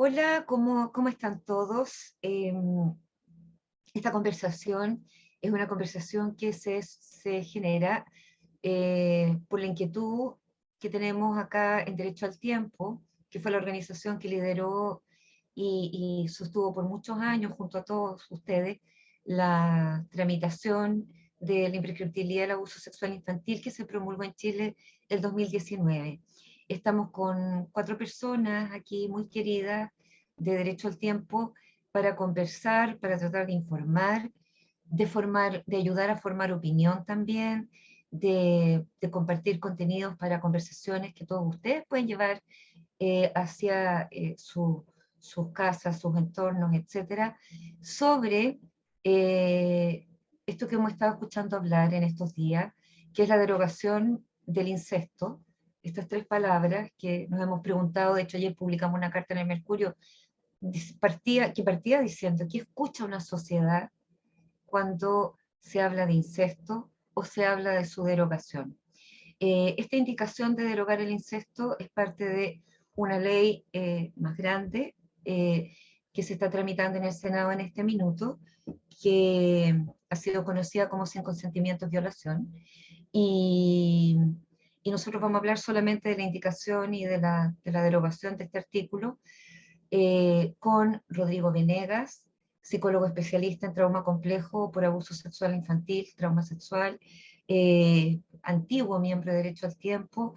Hola, ¿cómo están todos? Esta conversación es una conversación que se genera por la inquietud que tenemos acá en Derecho al Tiempo, que fue la organización que lideró y sostuvo por muchos años junto a todos ustedes la tramitación de la imprescriptibilidad del abuso sexual infantil que se promulgó en Chile el 2019. Estamos con 4 personas aquí muy queridas de Derecho al Tiempo para conversar, para tratar de informar, de ayudar a formar opinión también, de compartir contenidos para conversaciones que todos ustedes pueden llevar hacia sus casas, sus entornos, etcétera, sobre esto que hemos estado escuchando hablar en estos días, que es la derogación del incesto. Estas 3 palabras que nos hemos preguntado, de hecho ayer publicamos una carta en el Mercurio, que partía diciendo que escucha una sociedad cuando se habla de incesto o se habla de su derogación. Esta indicación de derogar el incesto es parte de una ley más grande que se está tramitando en el Senado en este minuto, que ha sido conocida como sin consentimiento violación. Y, y nosotros vamos a hablar solamente de la indicación y de la derogación de este artículo con Rodrigo Venegas, psicólogo especialista en trauma complejo por abuso sexual infantil, trauma sexual, antiguo miembro de Derecho al Tiempo,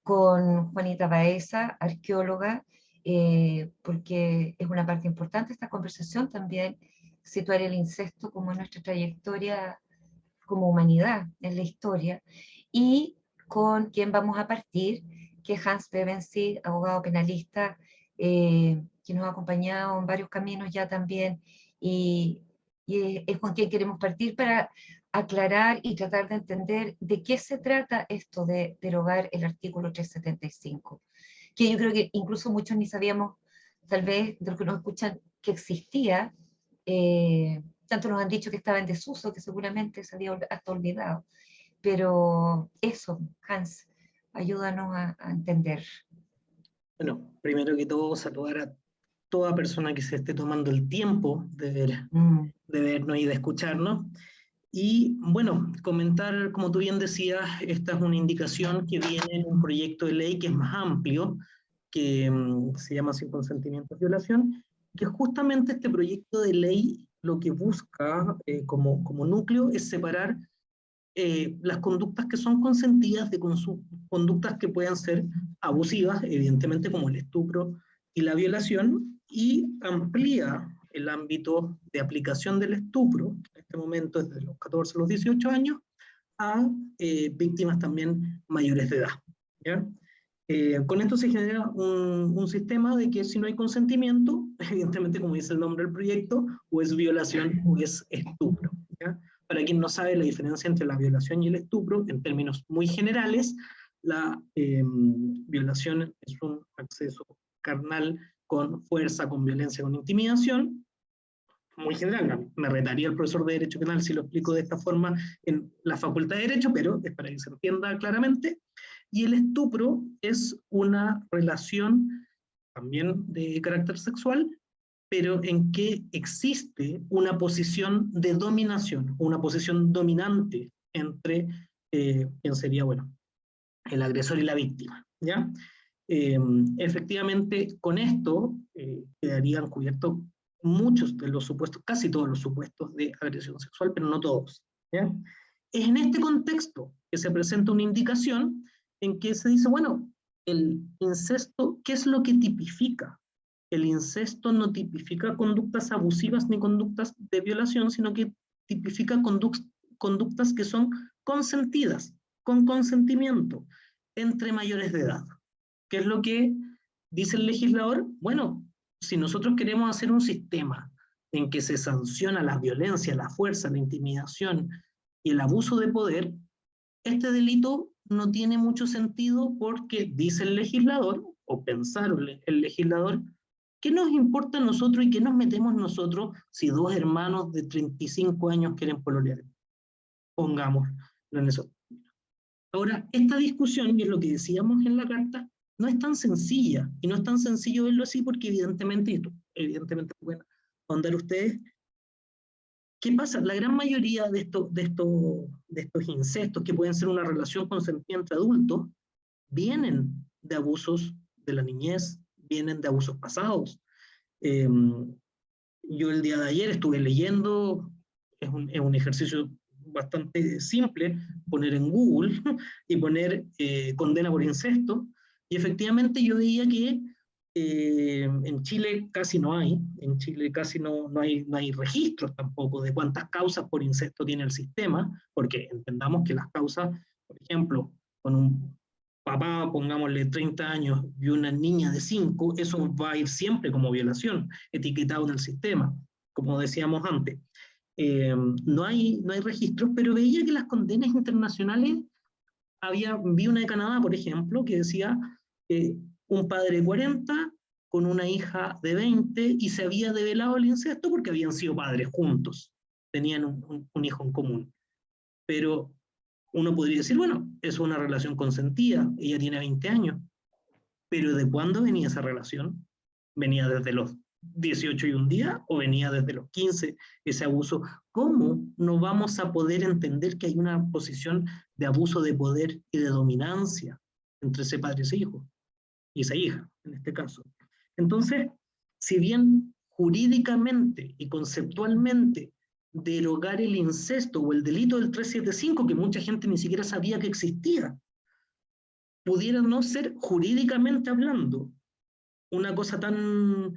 con Juanita Baeza, arqueóloga, porque es una parte importante de esta conversación también situar el incesto como nuestra trayectoria como humanidad en la historia, y con quien vamos a partir, que es Hans Pevensey, abogado penalista, que nos ha acompañado en varios caminos ya también, y es con quien queremos partir para aclarar y tratar de entender de qué se trata esto de derogar el artículo 375, que yo creo que incluso muchos ni sabíamos, tal vez de los que nos escuchan, que existía. Tanto nos han dicho que estaba en desuso, que seguramente se había hasta olvidado. Pero eso, Hans, ayúdanos a entender. Bueno, primero que todo, saludar a toda persona que se esté tomando el tiempo Mm, de vernos y de escucharnos. Y bueno, comentar, como tú bien decías, esta es una indicación que viene en un proyecto de ley que es más amplio, que se llama Sin consentimiento de violación, que justamente este proyecto de ley lo que busca como núcleo es separar las conductas que son consentidas de conductas que puedan ser abusivas, evidentemente como el estupro y la violación, y amplía el ámbito de aplicación del estupro, en este momento desde los 14 a los 18 años, a víctimas también mayores de edad. ¿Ya? Con esto se genera un sistema de que si no hay consentimiento, evidentemente como dice el nombre del proyecto, o es violación o es estupro. ¿Ya? Para quien no sabe la diferencia entre la violación y el estupro, en términos muy generales, la violación es un acceso carnal con fuerza, con violencia, con intimidación, muy general. Me retaría el profesor de Derecho Penal si lo explico de esta forma en la Facultad de Derecho, pero es para que se entienda claramente. Y el estupro es una relación también de carácter sexual, pero en que existe una posición de dominación, una posición dominante entre quien sería, bueno, el agresor y la víctima. ¿Ya? Efectivamente, con esto quedarían cubiertos muchos de los supuestos, casi todos los supuestos de agresión sexual, pero no todos. ¿Ya? Es en este contexto que se presenta una indicación en que se dice, bueno, el incesto, ¿qué es lo que tipifica? El incesto no tipifica conductas abusivas ni conductas de violación, sino que tipifica conductas que son consentidas, con consentimiento, entre mayores de edad. ¿Qué es lo que dice el legislador? Bueno, si nosotros queremos hacer un sistema en que se sanciona la violencia, la fuerza, la intimidación y el abuso de poder, este delito no tiene mucho sentido porque dice el legislador, o pensaron el legislador, ¿qué nos importa a nosotros y qué nos metemos nosotros si dos hermanos de 35 años quieren pololear? Pongámoslo en eso. Ahora, esta discusión, y es lo que decíamos en la carta, no es tan sencilla, y no es tan sencillo verlo así porque evidentemente, y esto, evidentemente pueden ahondar ustedes, ¿qué pasa? La gran mayoría de estos incestos, que pueden ser una relación consentida entre adultos, vienen de abusos de la niñez, vienen de abusos pasados. Eh, yo el día de ayer estuve leyendo, es un ejercicio bastante simple, poner en Google y poner condena por incesto, y efectivamente yo veía que en Chile casi no hay, en Chile casi no hay registros tampoco de cuántas causas por incesto tiene el sistema, porque entendamos que las causas, por ejemplo, con un papá, pongámosle 30 años, y una niña de 5, eso va a ir siempre como violación, etiquetado en el sistema, como decíamos antes. No hay registros, pero veía que las condenas internacionales, vi una de Canadá, por ejemplo, que decía un padre de 40 con una hija de 20 y se había develado el incesto porque habían sido padres juntos, tenían un hijo en común. Pero uno podría decir, bueno, es una relación consentida, ella tiene 20 años, pero ¿de cuándo venía esa relación? ¿Venía desde los 18 y un día o venía desde los 15 ese abuso? ¿Cómo no vamos a poder entender que hay una posición de abuso de poder y de dominancia entre ese padre y ese hijo? Y esa hija, en este caso. Entonces, si bien jurídicamente y conceptualmente derogar el incesto o el delito del 375, que mucha gente ni siquiera sabía que existía, pudiera no ser jurídicamente hablando una cosa tan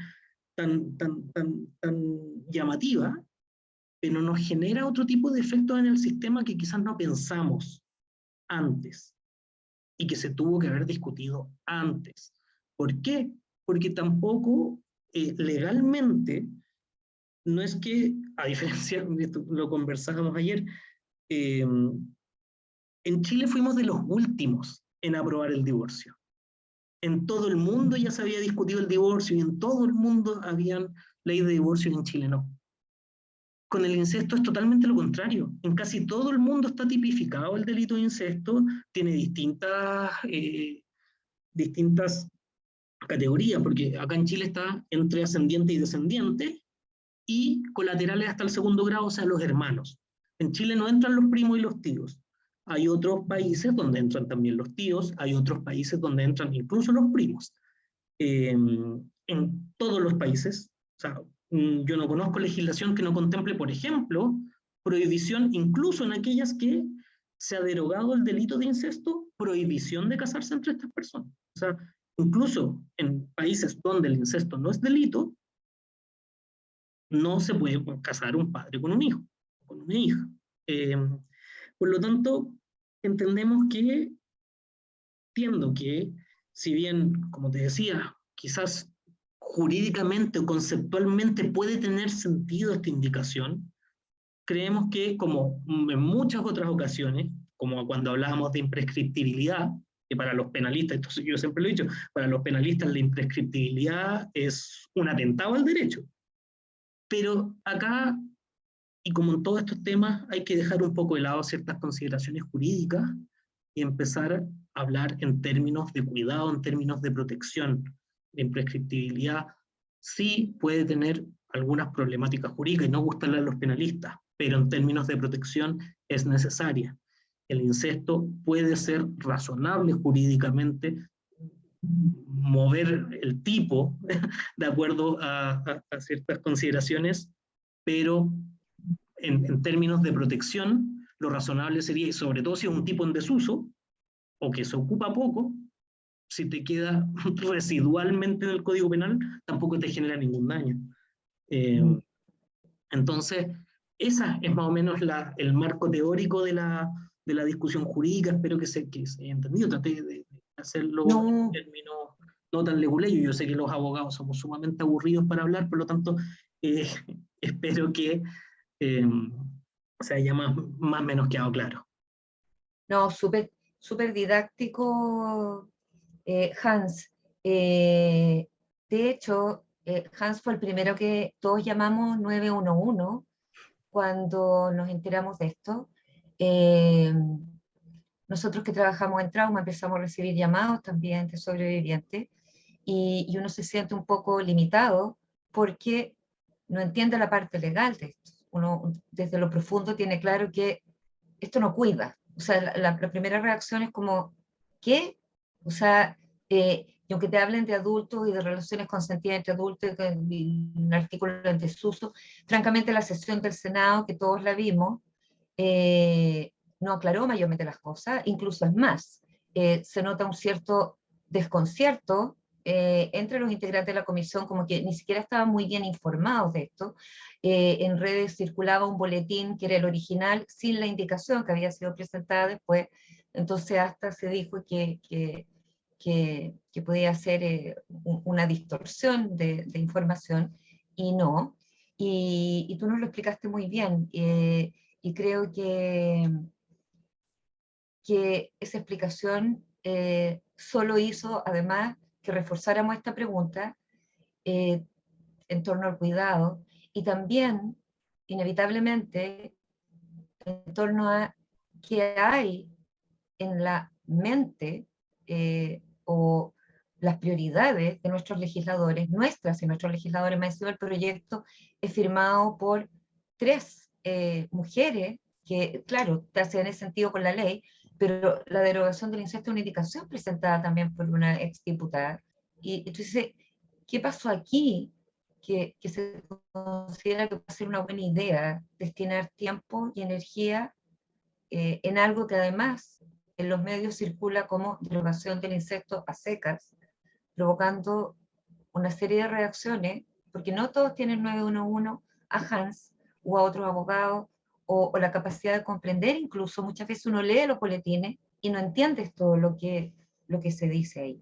llamativa, pero nos genera otro tipo de efectos en el sistema que quizás no pensamos antes y que se tuvo que haber discutido antes. ¿Por qué? Porque tampoco legalmente, no es que, a diferencia, esto lo conversábamos ayer, en Chile fuimos de los últimos en aprobar el divorcio. En todo el mundo ya se había discutido el divorcio y en todo el mundo habían ley de divorcio y en Chile no. Con el incesto es totalmente lo contrario. En casi todo el mundo está tipificado el delito de incesto, tiene distintas categorías, porque acá en Chile está entre ascendiente y descendiente, y colaterales hasta el segundo grado, o sea, los hermanos. En Chile no entran los primos y los tíos. Hay otros países donde entran también los tíos, hay otros países donde entran incluso los primos. En todos los países, o sea, yo no conozco legislación que no contemple, por ejemplo, prohibición, incluso en aquellas que se ha derogado el delito de incesto, prohibición de casarse entre estas personas. O sea, incluso en países donde el incesto no es delito, no se puede casar un padre con un hijo, con una hija. Eh, por lo tanto, entendemos que, entiendo que, si bien, como te decía, quizás jurídicamente o conceptualmente puede tener sentido esta indicación, creemos que, como en muchas otras ocasiones, como cuando hablábamos de imprescriptibilidad, que para los penalistas, esto yo siempre lo he dicho, para los penalistas la imprescriptibilidad es un atentado al derecho. Pero acá, y como en todos estos temas, hay que dejar un poco de lado ciertas consideraciones jurídicas y empezar a hablar en términos de cuidado, en términos de protección. La imprescriptibilidad sí puede tener algunas problemáticas jurídicas y no gustarle a los penalistas, pero en términos de protección es necesaria. El incesto puede ser razonable jurídicamente, mover el tipo de acuerdo a ciertas consideraciones, pero en términos de protección, lo razonable sería, y sobre todo si es un tipo en desuso, o que se ocupa poco, si te queda residualmente en el Código Penal, tampoco te genera ningún daño. Entonces, esa es más o menos el marco teórico de la discusión jurídica. Espero que se haya entendido. Traté de hacerlo en términos no tan leguleyos. Yo sé que los abogados somos sumamente aburridos para hablar, por lo tanto, espero que se haya más o menos quedado claro. No, súper didáctico, Hans. De hecho, Hans fue el primero que todos llamamos 911 cuando nos enteramos de esto. nosotros que trabajamos en trauma empezamos a recibir llamados también de sobrevivientes y uno se siente un poco limitado porque no entiende la parte legal de esto. Uno desde lo profundo tiene claro que esto no cuida. O sea, la primera reacción es como, ¿qué? O sea, y aunque te hablen de adultos y de relaciones consentidas entre adultos, un artículo en desuso, francamente la sesión del Senado, que todos la vimos, no aclaró mayormente las cosas, incluso es más, se nota un cierto desconcierto entre los integrantes de la comisión, como que ni siquiera estaban muy bien informados de esto. En redes circulaba un boletín que era el original, sin la indicación que había sido presentada después, entonces hasta se dijo que podía ser una distorsión de información, y no. Y tú nos lo explicaste muy bien, y creo que esa explicación solo hizo, además, que reforzáramos esta pregunta en torno al cuidado, y también, inevitablemente, en torno a qué hay en la mente o las prioridades de nuestros legisladores, nuestras y nuestros legisladores. Me ha sido el proyecto es firmado por 3 mujeres que, claro, te hacen ese sentido con la ley, pero la derogación del incesto es una indicación presentada también por una exdiputada. Y entonces, ¿qué pasó aquí? Que se considera que puede ser una buena idea destinar tiempo y energía en algo que además en los medios circula como derogación del incesto a secas, provocando una serie de reacciones, porque no todos tienen 911 a Hans o a otros abogados, o la capacidad de comprender. Incluso muchas veces uno lee los boletines y no entiende todo lo que se dice ahí.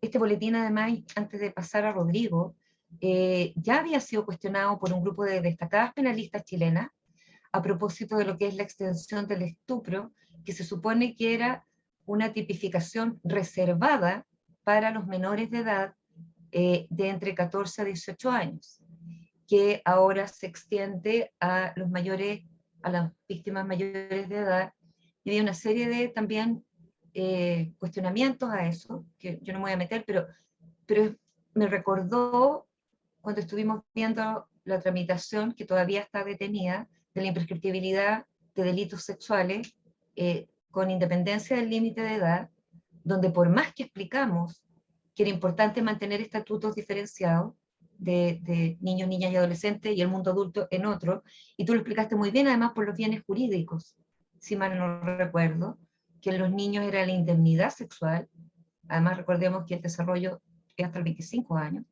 Este boletín, además, antes de pasar a Rodrigo, ya había sido cuestionado por un grupo de destacadas penalistas chilenas a propósito de lo que es la extensión del estupro, que se supone que era una tipificación reservada para los menores de edad de entre 14 a 18 años, que ahora se extiende a los mayores, a las víctimas mayores de edad, y hay una serie de también cuestionamientos a eso, que yo no me voy a meter, pero me recordó cuando estuvimos viendo la tramitación, que todavía está detenida, de la imprescriptibilidad de delitos sexuales, con independencia del límite de edad, donde por más que explicamos que era importante mantener estatutos diferenciados de niños, niñas y adolescentes y el mundo adulto en otro, y tú lo explicaste muy bien, además por los bienes jurídicos, si mal no recuerdo, que en los niños era la indemnidad sexual. Además recordemos que el desarrollo es hasta los 25 años,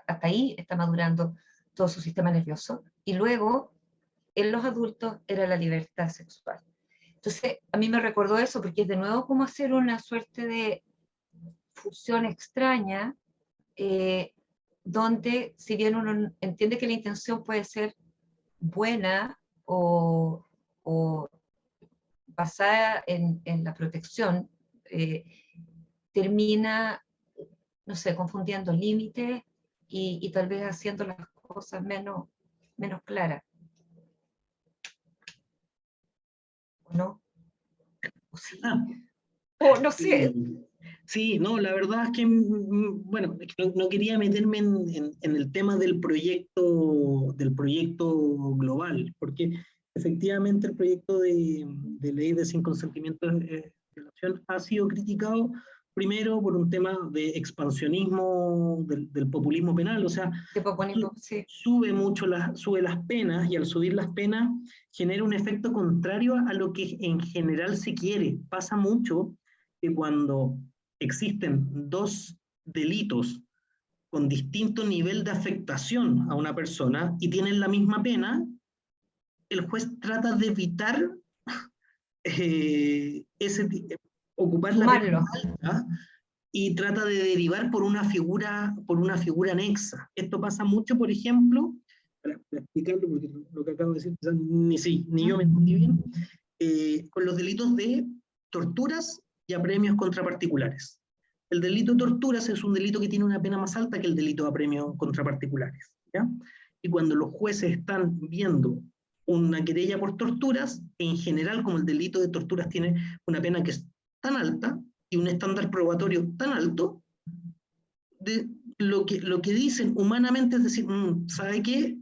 hasta ahí está madurando todo su sistema nervioso, y luego en los adultos era la libertad sexual. Entonces, a mí me recordó eso, porque es de nuevo como hacer una suerte de fusión extraña, donde si bien uno entiende que la intención puede ser buena o basada en la protección, termina, no sé, confundiendo límites y tal vez haciendo las cosas menos claras, ¿o no? ¿O sí? Ah, O no sé. sí, no, la verdad es que, bueno, es que no quería meterme en el tema del proyecto global, porque efectivamente el proyecto de ley de sin consentimiento de violación ha sido criticado primero por un tema de expansionismo del populismo penal, o sea, De populismo, sí. sube las penas, y al subir las penas genera un efecto contrario a lo que en general se quiere. Pasa mucho que cuando existen 2 delitos con distinto nivel de afectación a una persona y tienen la misma pena, el juez trata de evitar eh, ese, ocupar la pena Sumarlo. alta y trata de derivar por una figura anexa. Esto pasa mucho, por ejemplo, para explicarlo, porque lo que acabo de decir, ni yo me entendí bien, con los delitos de torturas y apremios contra particulares. El delito de torturas es un delito que tiene una pena más alta que el delito de apremio contra particulares, ¿ya? Y cuando los jueces están viendo una querella por torturas, en general, como el delito de torturas tiene una pena que es tan alta y un estándar probatorio tan alto, lo que dicen humanamente es decir, ¿sabe qué?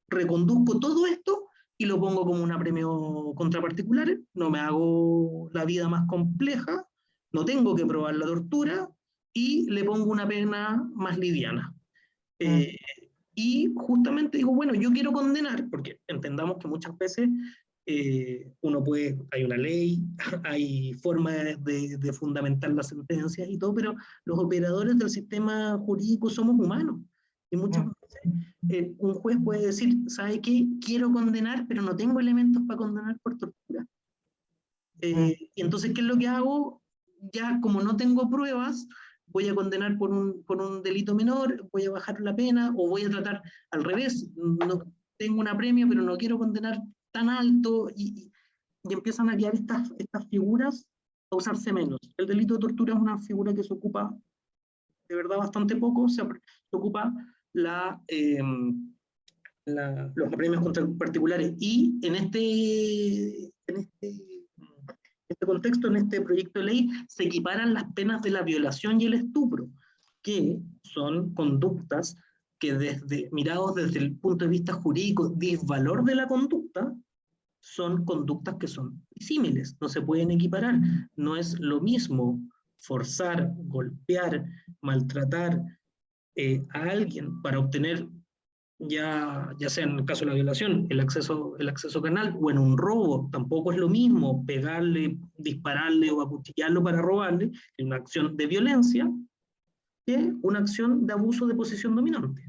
Reconduzco todo esto y lo pongo como un apremio contra particulares, no me hago la vida más compleja, no tengo que probar la tortura y le pongo una pena más liviana. Y justamente digo, bueno, yo quiero condenar, porque entendamos que muchas veces uno puede, hay una ley, hay forma de fundamentar las sentencias y todo, pero los operadores del sistema jurídico somos humanos. Y muchas veces un juez puede decir, ¿sabe qué? Quiero condenar, pero no tengo elementos para condenar por tortura. Y entonces, ¿qué es lo que hago? Ya como no tengo pruebas, voy a condenar por un delito menor, voy a bajar la pena, o voy a tratar al revés, no tengo un apremio, pero no quiero condenar tan alto, y empiezan a quedar estas figuras a usarse menos. El delito de tortura es una figura que se ocupa de verdad bastante poco, se ocupa los apremios contra particulares, y en este contexto, en este proyecto de ley, se equiparan las penas de la violación y el estupro, que son conductas que mirados desde el punto de vista jurídico, disvalor de la conducta, son conductas que son disímiles, no se pueden equiparar. No es lo mismo forzar, golpear, maltratar a alguien para obtener, ya sea en el caso de la violación, el acceso carnal, o en un robo. Tampoco es lo mismo pegarle, dispararle o acuchillarlo para robarle, en una acción de violencia, que una acción de abuso de posición dominante,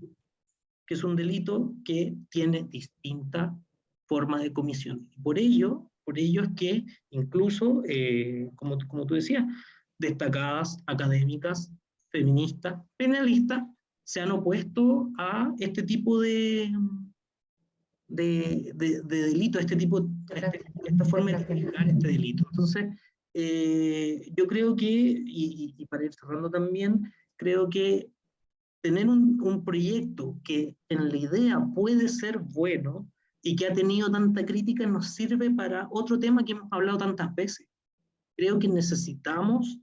que es un delito que tiene distinta forma de comisión. Por ello es que incluso, como tú decías, destacadas académicas, feministas, penalistas, se han opuesto a este tipo de delito, esta forma de tipificar este delito. Entonces, yo creo que, y para ir cerrando también, creo que tener un proyecto que en la idea puede ser bueno y que ha tenido tanta crítica nos sirve para otro tema que hemos hablado tantas veces. Creo que necesitamos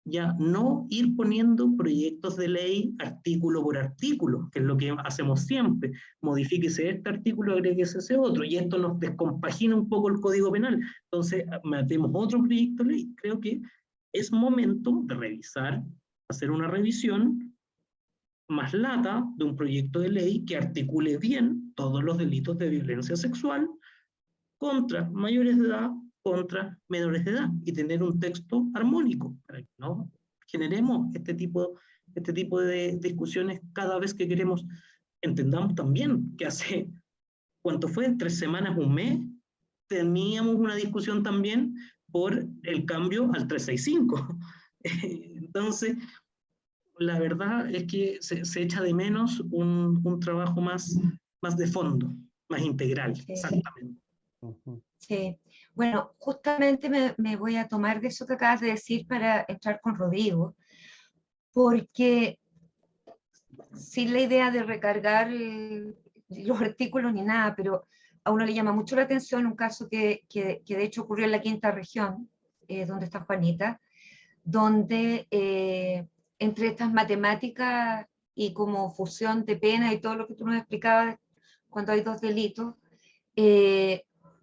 ya no ir poniendo proyectos de ley artículo por artículo, que es lo que hacemos siempre. Modifíquese este artículo, agréguese ese otro, y esto nos descompagina un poco el Código Penal. Entonces, metemos otro proyecto de ley. Creo que es momento de revisar, hacer una revisión más lata de un proyecto de ley que articule bien todos los delitos de violencia sexual contra mayores de edad, contra menores de edad, y tener un texto armónico para que no generemos este tipo de discusiones cada vez que queremos. Entendamos también que hace, ¿cuánto fue? 3 semanas, un mes, teníamos una discusión también por el cambio al 365. Entonces, la verdad es que se echa de menos un trabajo más de fondo, más integral, Sí. exactamente. Sí, bueno, justamente me voy a tomar de eso que acabas de decir para entrar con Rodrigo, porque sin la idea de recargar los artículos ni nada, pero a uno le llama mucho la atención un caso que de hecho ocurrió en la quinta región, donde está Juanita, donde entre estas matemáticas y como fusión de pena y todo lo que tú nos explicabas cuando hay dos delitos,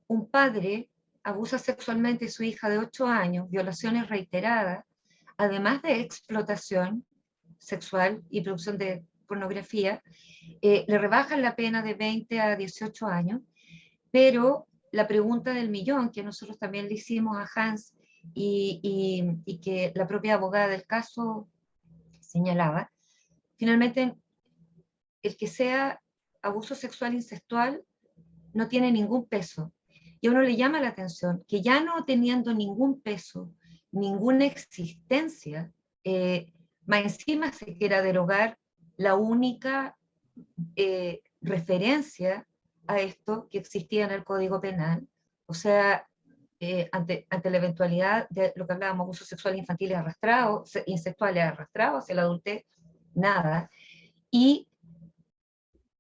un padre abusa sexualmente a su hija de 8 años, violaciones reiteradas, además de explotación sexual y producción de pornografía, le rebajan la pena de 20 a 18 años, pero la pregunta del millón, que nosotros también le hicimos a Hans y que la propia abogada del caso señalaba, finalmente el que sea abuso sexual incestual no tiene ningún peso. Y a uno le llama la atención que ya no teniendo ningún peso, ninguna existencia, más encima se quiera derogar la única referencia a esto que existía en el Código Penal. O sea, ante la eventualidad de lo que hablábamos, abusos sexuales infantiles arrastrados, incestuales arrastrados hacia la adultez, nada. Y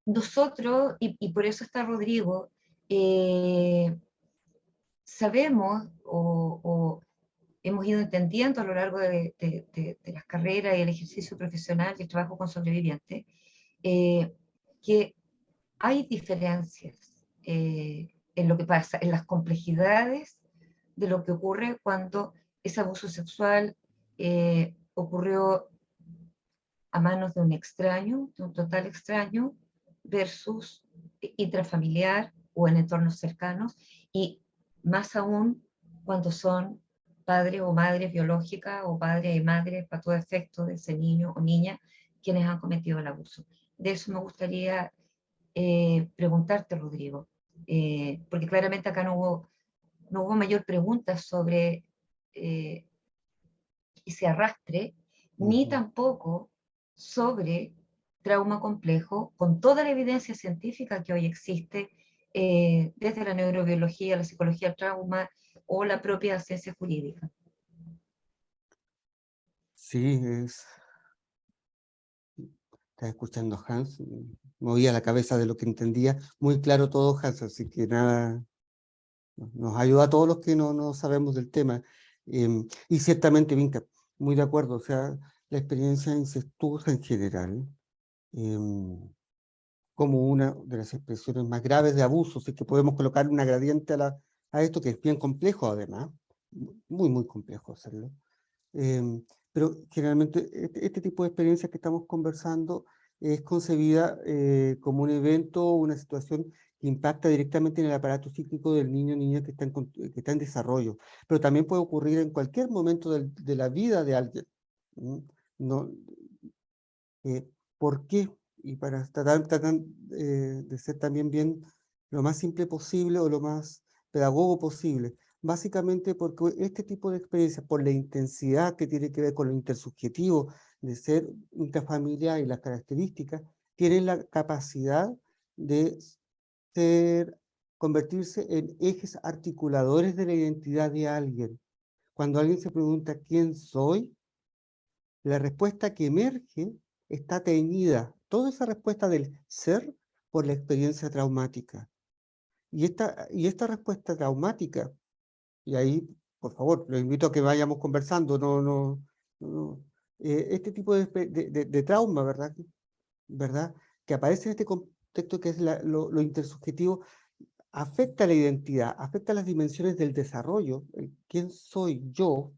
nosotros, y por eso está Rodrigo, Sabemos o hemos ido entendiendo a lo largo de las carreras y el ejercicio profesional y el trabajo con sobrevivientes, que hay diferencias en lo que pasa, en las complejidades de lo que ocurre cuando ese abuso sexual ocurrió a manos de un extraño, de un total extraño, versus intrafamiliar o en entornos cercanos, y más aún cuando son padres o madres biológicas o padres y madres para todo efecto de ese niño o niña quienes han cometido el abuso. De eso me gustaría preguntarte, Rodrigo, porque claramente acá no hubo mayor pregunta sobre ese arrastre, ni tampoco sobre trauma complejo, con toda la evidencia científica que hoy existe, desde la neurobiología, la psicología del trauma o la propia ciencia jurídica. Sí, estaba escuchando a Hans, movía la cabeza de lo que entendía, muy claro todo Hans, así que nada, nos ayuda a todos los que no sabemos del tema. Y ciertamente, Vinca, muy de acuerdo, o sea, la experiencia incestuosa en general, como una de las expresiones más graves de abuso, si es que podemos colocar una gradiente a esto, que es bien complejo además, muy complejo hacerlo. Pero generalmente este tipo de experiencias que estamos conversando es concebida como un evento, una situación que impacta directamente en el aparato psíquico del niño o niña que está en desarrollo, pero también puede ocurrir en cualquier momento de la vida de alguien. No, eh, ¿Por qué? Y para tratar de ser también bien lo más simple posible o lo más pedagogo posible. Básicamente porque este tipo de experiencias, por la intensidad que tiene que ver con lo intersubjetivo de ser intrafamiliar y las características, tienen la capacidad de convertirse en ejes articuladores de la identidad de alguien. Cuando alguien se pregunta ¿quién soy?, la respuesta que emerge está teñida, toda esa respuesta del ser, por la experiencia traumática. Y esta respuesta traumática, y ahí, por favor, los invito a que vayamos conversando, este tipo de trauma, ¿verdad? Que aparece en este contexto que es lo intersubjetivo, afecta la identidad, afecta las dimensiones del desarrollo, el quién soy yo.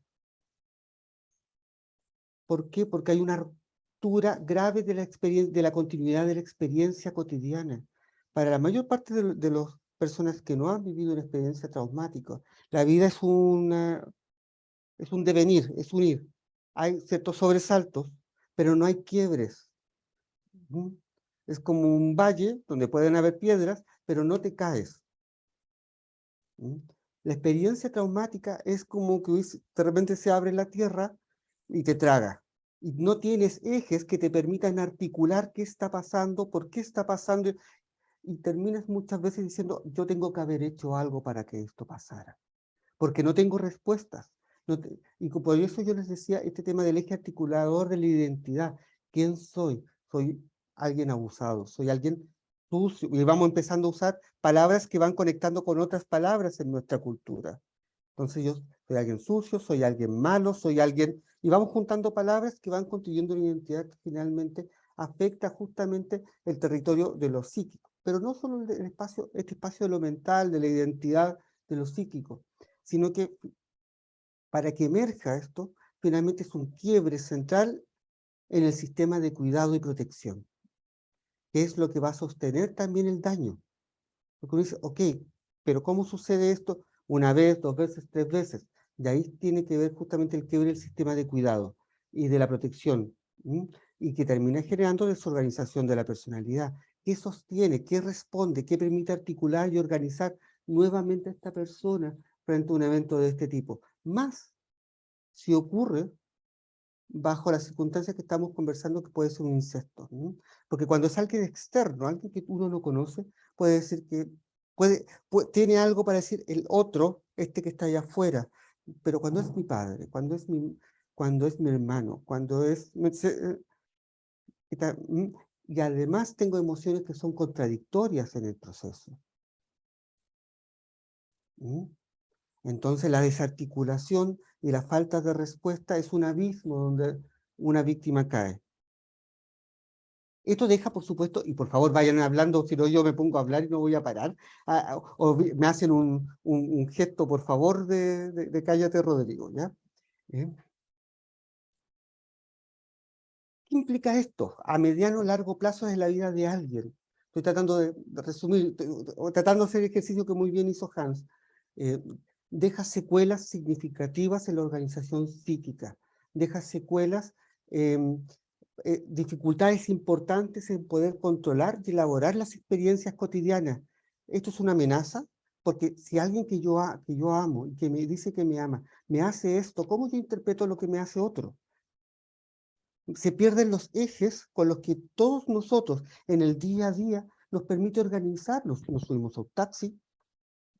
¿Por qué? Porque hay una ruptura grave de la continuidad de la experiencia cotidiana. Para la mayor parte de las personas que no han vivido una experiencia traumática, la vida es un devenir, es un ir. Hay ciertos sobresaltos, pero no hay quiebres. Es como un valle donde pueden haber piedras, pero no te caes. La experiencia traumática es como que de repente se abre la tierra y te traga. Y no tienes ejes que te permitan articular qué está pasando, por qué está pasando, y terminas muchas veces diciendo, yo tengo que haber hecho algo para que esto pasara, porque no tengo respuestas. Y por eso yo les decía este tema del eje articulador de la identidad. ¿Quién soy? Soy alguien abusado, soy alguien sucio, y vamos empezando a usar palabras que van conectando con otras palabras en nuestra cultura. Entonces yo soy alguien sucio, soy alguien malo, soy alguien... Y vamos juntando palabras que van construyendo una identidad que finalmente afecta justamente el territorio de lo psíquico. Pero no solo este espacio de lo mental, de la identidad, de lo psíquico, sino que para que emerja esto, finalmente es un quiebre central en el sistema de cuidado y protección, que es lo que va a sostener también el daño. Porque uno dice, ok, pero ¿cómo sucede esto? Una vez, dos veces, tres veces. De ahí tiene que ver justamente el quiebre del sistema de cuidado y de la protección, y que termina generando desorganización de la personalidad. ¿Qué sostiene? ¿Qué responde? ¿Qué permite articular y organizar nuevamente a esta persona frente a un evento de este tipo? Más si ocurre bajo las circunstancias que estamos conversando, que puede ser un incesto, ¿no? Porque cuando es alguien externo, alguien que uno no conoce, puede decir que tiene algo para decir el otro, este que está allá afuera. Pero cuando es mi padre, cuando es mi hermano, cuando es... y además tengo emociones que son contradictorias en el proceso. ¿Mm? Entonces la desarticulación y la falta de respuesta es un abismo donde una víctima cae. Esto deja, por supuesto, y por favor vayan hablando, si no yo me pongo a hablar y no voy a parar, me hacen un gesto, por favor, de cállate, Rodrigo, ¿ya? ¿Qué implica esto? A mediano o largo plazo de la vida de alguien. Estoy tratando de resumir, tratando de hacer el ejercicio que muy bien hizo Hans. Eh, Deja secuelas significativas en la organización psíquica, deja secuelas, dificultades importantes en poder controlar y elaborar las experiencias cotidianas. Esto es una amenaza, porque si alguien que yo amo y que me dice que me ama, me hace esto, ¿cómo yo interpreto lo que me hace otro? Se pierden los ejes con los que todos nosotros en el día a día nos permite organizarnos. Nos subimos a un taxi,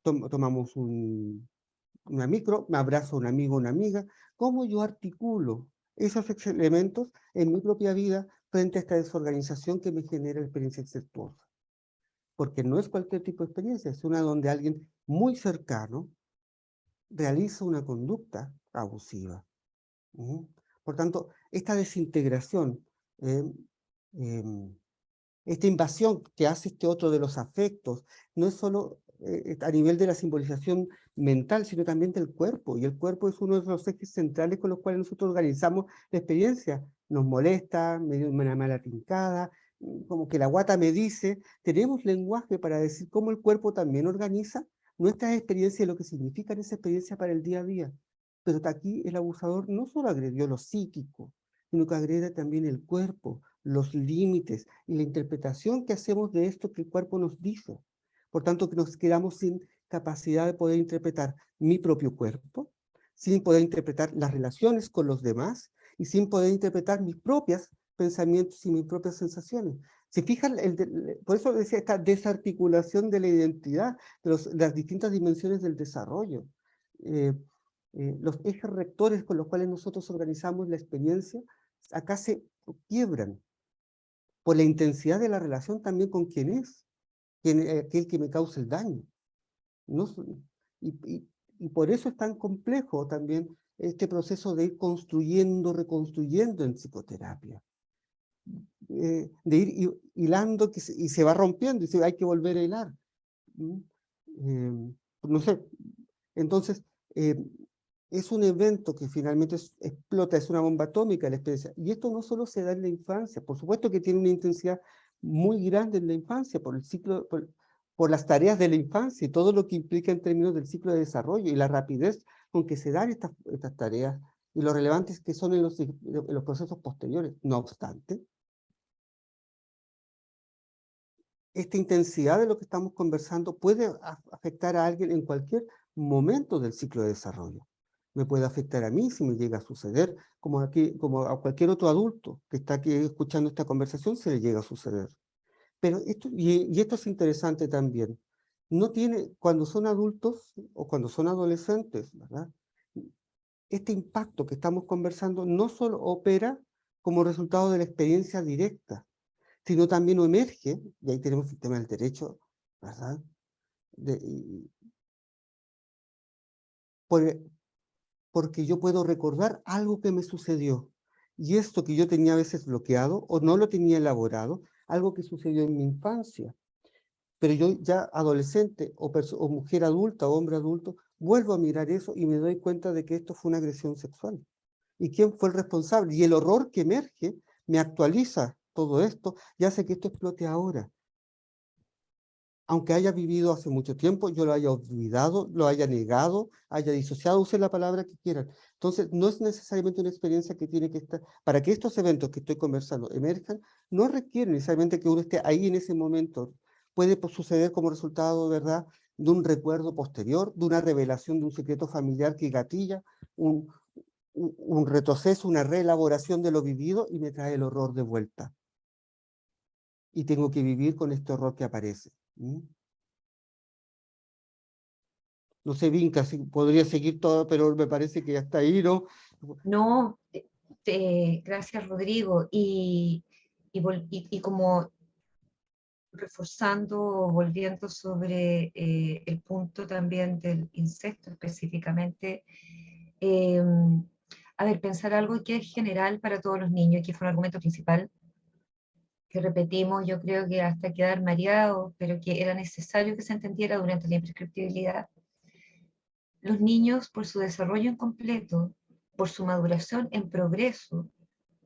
tomamos una micro, me abrazo a un amigo o una amiga. ¿Cómo yo articulo esos elementos en mi propia vida frente a esta desorganización que me genera experiencia exceptuosa? Porque no es cualquier tipo de experiencia, es una donde alguien muy cercano realiza una conducta abusiva. Por tanto, esta desintegración, eh, em, esta invasión que hace este otro de los afectos, no es solo a nivel de la simbolización mental, sino también del cuerpo, y el cuerpo es uno de los ejes centrales con los cuales nosotros organizamos la experiencia. Nos molesta, me dio una mala trincada, como que la guata me dice, tenemos lenguaje para decir cómo el cuerpo también organiza nuestras experiencias y lo que significan esa experiencia para el día a día. Pero aquí el abusador no solo agredió lo psíquico, sino que agrede también el cuerpo, los límites y la interpretación que hacemos de esto que el cuerpo nos dice. Por tanto, que nos quedamos sin capacidad de poder interpretar mi propio cuerpo, sin poder interpretar las relaciones con los demás y sin poder interpretar mis propios pensamientos y mis propias sensaciones. ¿Se fijan? Por eso decía esta desarticulación de la identidad, de las distintas dimensiones del desarrollo. Los ejes rectores con los cuales nosotros organizamos la experiencia, acá se quiebran por la intensidad de la relación también con quien es, aquel que me causa el daño. ¿No? Y por eso es tan complejo también este proceso de ir construyendo, reconstruyendo en psicoterapia. De ir hilando y se va rompiendo y hay que volver a hilar. No sé, entonces es un evento que finalmente explota, es una bomba atómica la experiencia. Y esto no solo se da en la infancia, por supuesto que tiene una intensidad muy grande en la infancia, por el ciclo, por las tareas de la infancia y todo lo que implica en términos del ciclo de desarrollo y la rapidez con que se dan estas tareas y lo relevantes que son en los procesos posteriores. No obstante, esta intensidad de lo que estamos conversando puede afectar a alguien en cualquier momento del ciclo de desarrollo. Me puede afectar a mí si me llega a suceder, como a cualquier otro adulto que está aquí escuchando esta conversación se le llega a suceder. Pero esto es interesante también. No tiene, cuando son adultos o cuando son adolescentes, ¿verdad? Este impacto que estamos conversando no solo opera como resultado de la experiencia directa, sino también emerge, y ahí tenemos el tema del derecho, ¿verdad? Porque yo puedo recordar algo que me sucedió, y esto que yo tenía a veces bloqueado, o no lo tenía elaborado, algo que sucedió en mi infancia, pero yo ya adolescente, o mujer adulta, o hombre adulto, vuelvo a mirar eso y me doy cuenta de que esto fue una agresión sexual. ¿Y quién fue el responsable? Y el horror que emerge me actualiza todo esto y hace que esto explote ahora. Aunque haya vivido hace mucho tiempo, yo lo haya olvidado, lo haya negado, haya disociado, use la palabra que quieran. Entonces, no es necesariamente una experiencia que tiene que estar, para que estos eventos que estoy conversando emerjan, no requieren necesariamente que uno esté ahí en ese momento. Puede suceder como resultado, ¿verdad?, de un recuerdo posterior, de una revelación de un secreto familiar que gatilla, un retroceso, una reelaboración de lo vivido y me trae el horror de vuelta. Y tengo que vivir con este horror que aparece. No sé, Vinca, si podría seguir todo, pero me parece que hasta ahí, ¿no? No, gracias Rodrigo. Y como reforzando o volviendo sobre el punto también del incesto específicamente, a ver, pensar algo que es general para todos los niños, que fue un argumento principal, que repetimos, yo creo que hasta quedar mareados, pero que era necesario que se entendiera durante la imprescriptibilidad. Los niños, por su desarrollo incompleto, por su maduración en progreso,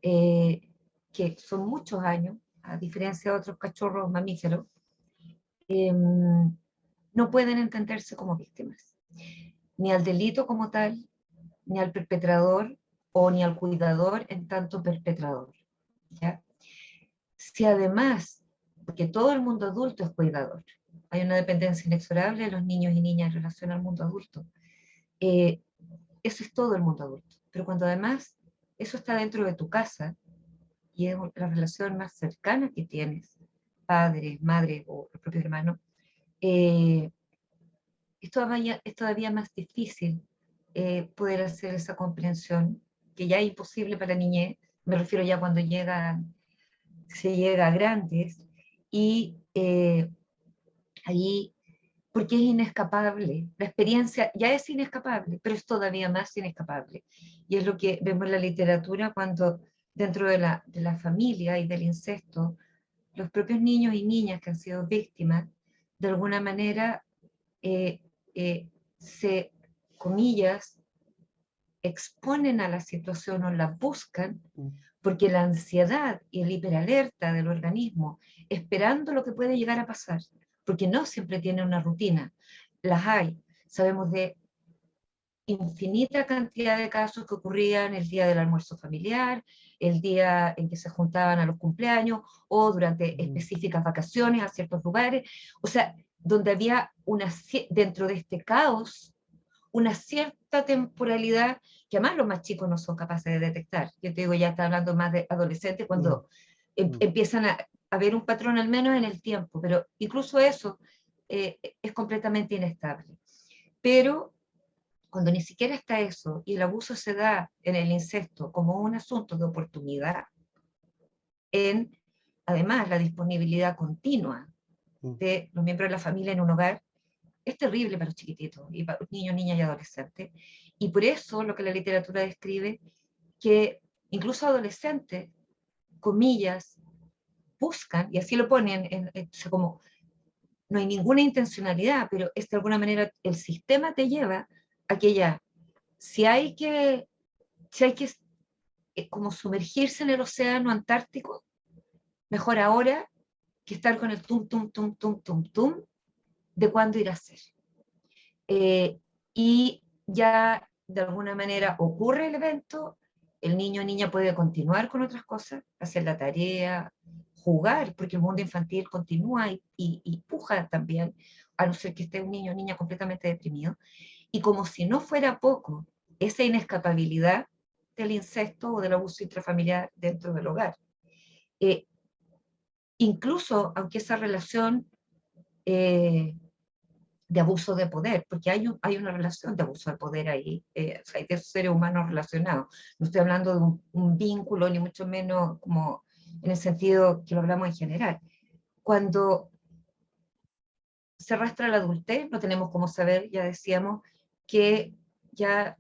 que son muchos años, a diferencia de otros cachorros mamíferos, no pueden entenderse como víctimas, ni al delito como tal, ni al perpetrador o ni al cuidador en tanto perpetrador, ¿ya? Si además, porque todo el mundo adulto es cuidador, hay una dependencia inexorable de los niños y niñas en relación al mundo adulto, eso es todo el mundo adulto, pero cuando además eso está dentro de tu casa y es la relación más cercana que tienes, padre, madre o los propios hermanos, es todavía más difícil poder hacer esa comprensión, que ya es imposible para la niñez, me refiero ya cuando se llega a grandes, y ahí, porque es inescapable, la experiencia ya es inescapable, pero es todavía más inescapable. Y es lo que vemos en la literatura cuando dentro de la familia y del incesto, los propios niños y niñas que han sido víctimas, de alguna manera, se, comillas, exponen a la situación o la buscan, porque la ansiedad y el hiperalerta del organismo, esperando lo que puede llegar a pasar, porque no siempre tiene una rutina, las hay, sabemos de infinita cantidad de casos que ocurrían el día del almuerzo familiar, el día en que se juntaban a los cumpleaños o durante específicas vacaciones a ciertos lugares, o sea, donde había dentro de este caos una cierta temporalidad que además los más chicos no son capaces de detectar. Yo te digo, ya está hablando más de adolescentes cuando empiezan a ver un patrón al menos en el tiempo, pero incluso eso es completamente inestable. Pero cuando ni siquiera está eso y el abuso se da en el incesto como un asunto de oportunidad, en además la disponibilidad continua de los miembros de la familia en un hogar, es terrible para los chiquititos, y para los niños, niñas y adolescentes. Y por eso lo que la literatura describe, que incluso adolescentes, comillas, buscan, y así lo ponen, como no hay ninguna intencionalidad, pero es de alguna manera el sistema te lleva a que ya, si hay que como sumergirse en el océano Antártico, mejor ahora que estar con el tum, tum, tum, tum, tum, tum, de cuándo ir a hacer. Y ya de alguna manera ocurre el evento, el niño o niña puede continuar con otras cosas, hacer la tarea, jugar, porque el mundo infantil continúa y puja también, a no ser que esté un niño o niña completamente deprimido. Y como si no fuera poco, esa inescapabilidad del incesto o del abuso intrafamiliar dentro del hogar. Incluso aunque esa relación de abuso de poder, porque hay una relación de abuso de poder ahí, o sea, hay dos seres humanos relacionados. No estoy hablando de un vínculo, ni mucho menos como en el sentido que lo hablamos en general. Cuando se arrastra la adultez, no tenemos cómo saber, ya decíamos, que ya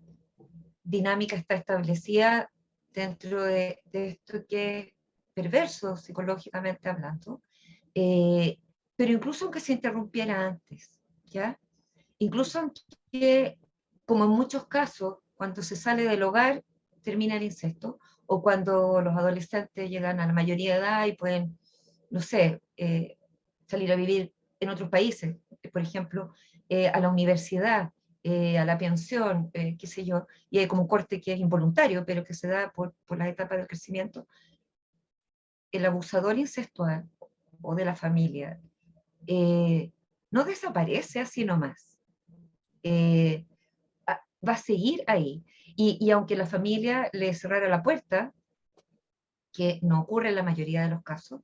dinámica está establecida dentro de esto que es perverso psicológicamente hablando, pero incluso aunque se interrumpiera antes, ¿ya? Incluso aunque, como en muchos casos, cuando se sale del hogar, termina el incesto, o cuando los adolescentes llegan a la mayoría de edad y pueden, no sé, salir a vivir en otros países, por ejemplo, a la universidad, a la pensión, qué sé yo, y hay como un corte que es involuntario, pero que se da por las etapas del crecimiento, el abusador incestual o de la familia no desaparece así nomás. Va a seguir ahí. Y aunque la familia le cerrara la puerta, que no ocurre en la mayoría de los casos,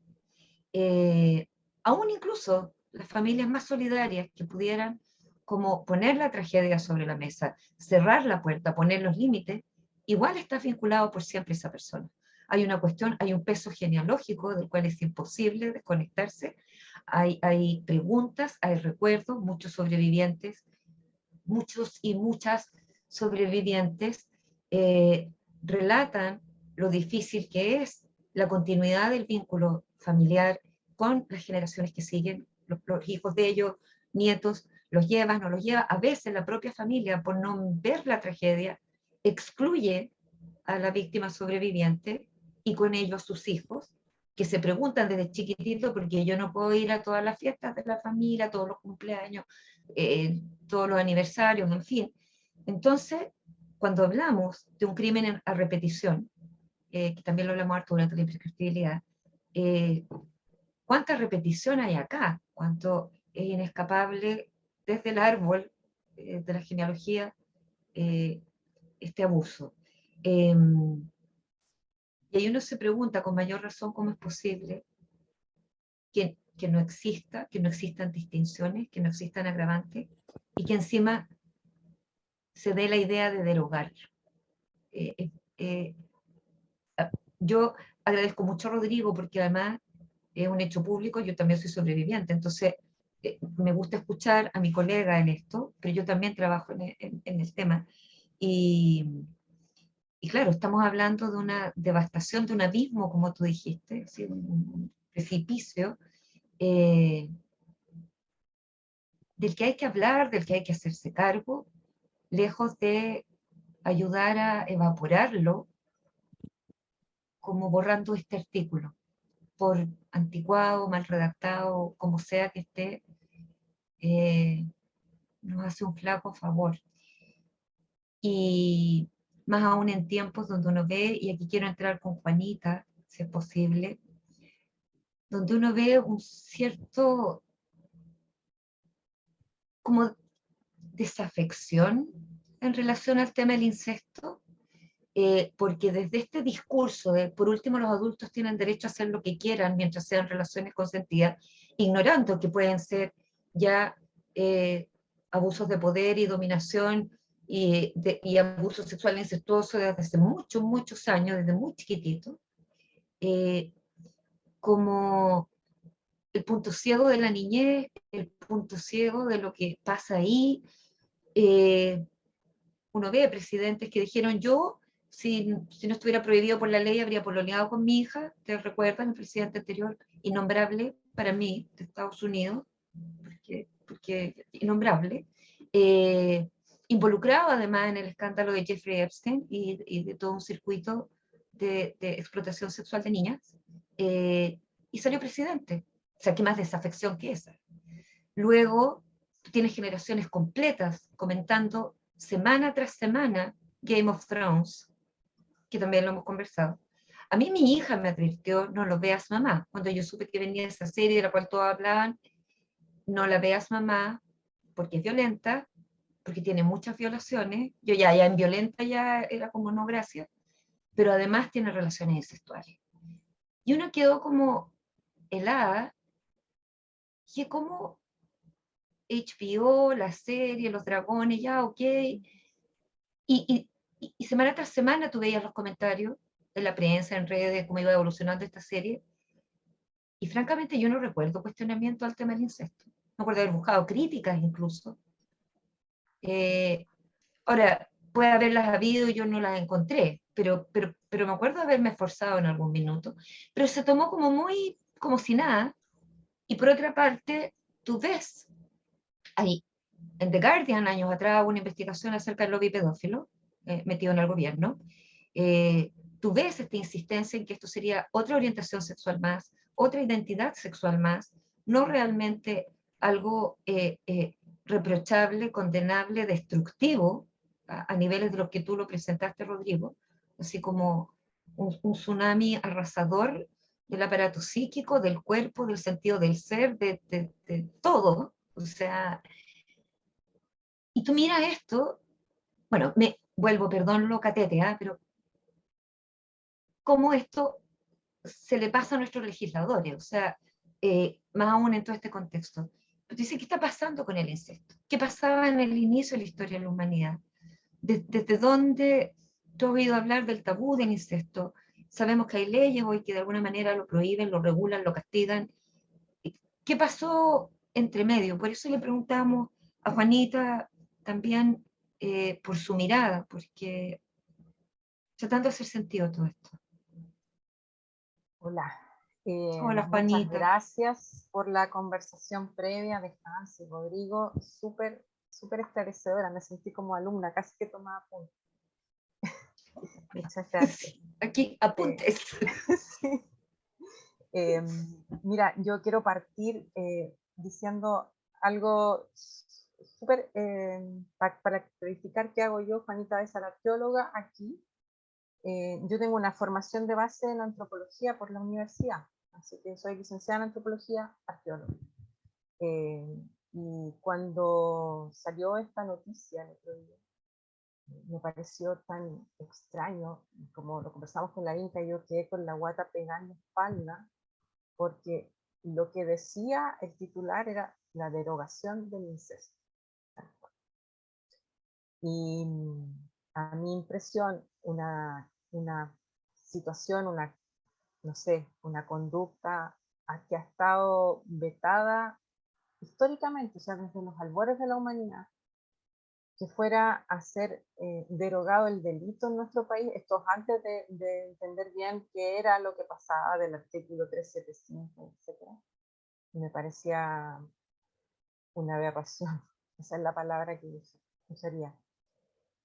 aún incluso las familias más solidarias que pudieran como poner la tragedia sobre la mesa, cerrar la puerta, poner los límites, igual está vinculado por siempre esa persona. hay una cuestión, hay un peso genealógico del cual es imposible desconectarse, hay preguntas, hay recuerdos, muchos sobrevivientes, muchos y muchas sobrevivientes relatan lo difícil que es la continuidad del vínculo familiar con las generaciones que siguen, los hijos de ellos, nietos, los llevas, no los lleva. A veces la propia familia, por no ver la tragedia, excluye a la víctima sobreviviente y con ello a sus hijos, que se preguntan desde chiquitito, porque yo no puedo ir a todas las fiestas de la familia, todos los cumpleaños, todos los aniversarios, en fin. Entonces, cuando hablamos de un crimen a repetición, que también lo hablamos harto durante la imprescriptibilidad, ¿cuánta repetición hay acá? ¿Cuánto es inescapable desde el árbol de la genealogía este abuso? Y ahí uno se pregunta con mayor razón cómo es posible que no existan distinciones, que no existan agravantes, y que encima se dé la idea de derogarlo. Yo agradezco mucho a Rodrigo porque además es un hecho público, yo también soy sobreviviente, entonces me gusta escuchar a mi colega en esto, pero yo también trabajo en el tema. Y claro, estamos hablando de una devastación, de un abismo, como tú dijiste, ¿sí? Un precipicio del que hay que hablar, del que hay que hacerse cargo, lejos de ayudar a evaporarlo, como borrando este artículo, por anticuado, mal redactado, como sea que esté, nos hace un flaco favor. Y más aún en tiempos donde uno ve, y aquí quiero entrar con Juanita, si es posible, donde uno ve un cierto como desafección en relación al tema del incesto, porque desde este discurso de, por último, los adultos tienen derecho a hacer lo que quieran mientras sean relaciones consentidas, ignorando que pueden ser ya abusos de poder y dominación y abuso sexual incestuoso desde hace muchos, muchos años, desde muy chiquitito, como el punto ciego de la niñez, el punto ciego de lo que pasa ahí. Uno ve presidentes que dijeron, yo, si no estuviera prohibido por la ley, habría pololeado con mi hija. ¿Te recuerdan? El presidente anterior, innombrable para mí, de Estados Unidos, porque innombrable, involucrado además en el escándalo de Jeffrey Epstein y de todo un circuito de explotación sexual de niñas, y salió presidente. O sea, ¿qué más desafección que esa? Luego, tienes generaciones completas comentando semana tras semana Game of Thrones, que también lo hemos conversado. A mí mi hija me advirtió, no lo veas mamá, cuando yo supe que venía esa serie de la cual todos hablaban, no la veas mamá, porque es violenta, porque tiene muchas violaciones, yo ya en violenta ya era como no gracias, pero además tiene relaciones incestuales. Y uno quedó como helada, que como HBO, la serie, los dragones, ya, ok. Y semana tras semana tú veías los comentarios de la prensa, en redes, cómo iba evolucionando esta serie. Y francamente yo no recuerdo cuestionamiento al tema del incesto. No recuerdo haber buscado críticas incluso. Ahora, puede haberlas habido y yo no las encontré, pero me acuerdo de haberme esforzado en algún minuto. Pero se tomó como muy, como si nada. Y por otra parte, tú ves ahí, en The Guardian, años atrás, una investigación acerca del lobby pedófilo metido en el gobierno. Tú ves esta insistencia en que esto sería otra orientación sexual más, otra identidad sexual más, no realmente algo reprochable, condenable, destructivo, a niveles de los que tú lo presentaste, Rodrigo, así como un tsunami arrasador del aparato psíquico, del cuerpo, del sentido del ser, de todo. O sea, y tú miras esto, bueno, me vuelvo, perdón lo catete, pero cómo esto se le pasa a nuestros legisladores, o sea, más aún en todo este contexto. Pero dice, ¿qué está pasando con el incesto? ¿Qué pasaba en el inicio de la historia de la humanidad? ¿Desde dónde tú has oído hablar del tabú del incesto? sabemos que hay leyes hoy que de alguna manera lo prohíben, lo regulan, lo castigan. ¿Qué pasó entre medio? Por eso le preguntamos a Juanita también por su mirada, porque tratando de hacer sentido todo esto. Hola. Hola, Muchas Juanita. gracias por la conversación previa de Hans y Rodrigo, súper esclarecedora, me sentí como alumna, casi que tomaba apuntes. Muchas gracias. Aquí, apuntes. Sí. Mira, yo quiero partir diciendo algo súper, para clarificar qué hago yo, Juanita Besa, la arqueóloga, aquí. Yo tengo una formación de base en antropología por la universidad, así que soy licenciada en antropología, arqueóloga. Y cuando salió esta noticia el otro día, me pareció tan extraño, como lo conversamos con la Inca, yo quedé con la guata pegada en la espalda, porque lo que decía el titular era la derogación del incesto. Y a mi impresión, una situación, no sé, una conducta que ha estado vetada históricamente, o sea, desde los albores de la humanidad, que fuera a ser derogado el delito en nuestro país, esto es antes de entender bien qué era lo que pasaba del artículo 375, etc. Me parecía una aberración, esa es la palabra que usaría.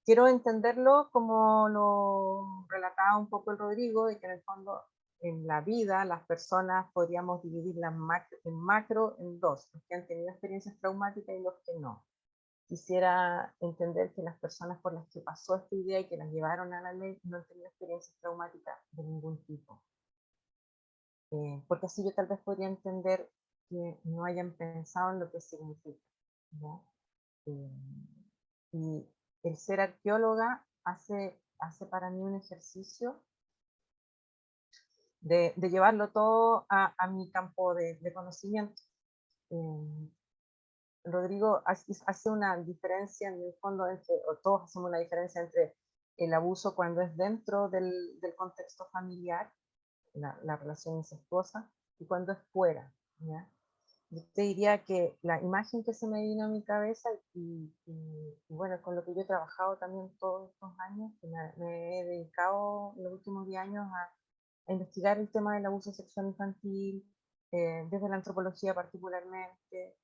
Quiero entenderlo como lo relataba un poco el Rodrigo, y que en el fondo en la vida las personas podríamos dividirlas en dos, los que han tenido experiencias traumáticas y los que no. Quisiera entender que las personas por las que pasó esta idea y que las llevaron a la ley no han tenido experiencias traumáticas de ningún tipo. Porque así yo tal vez podría entender que no hayan pensado en lo que significa, ¿no? Y el ser arqueóloga hace para mí un ejercicio de llevarlo todo a mi campo de conocimiento. Rodrigo hace una diferencia en el fondo, o todos hacemos una diferencia entre el abuso cuando es dentro del contexto familiar, la relación incestuosa, y cuando es fuera, ¿ya? Yo te diría que la imagen que se me vino a mi cabeza, y bueno, con lo que yo he trabajado también todos estos años, que me he dedicado en los últimos 10 años a investigar el tema del abuso sexual infantil, desde la antropología particularmente,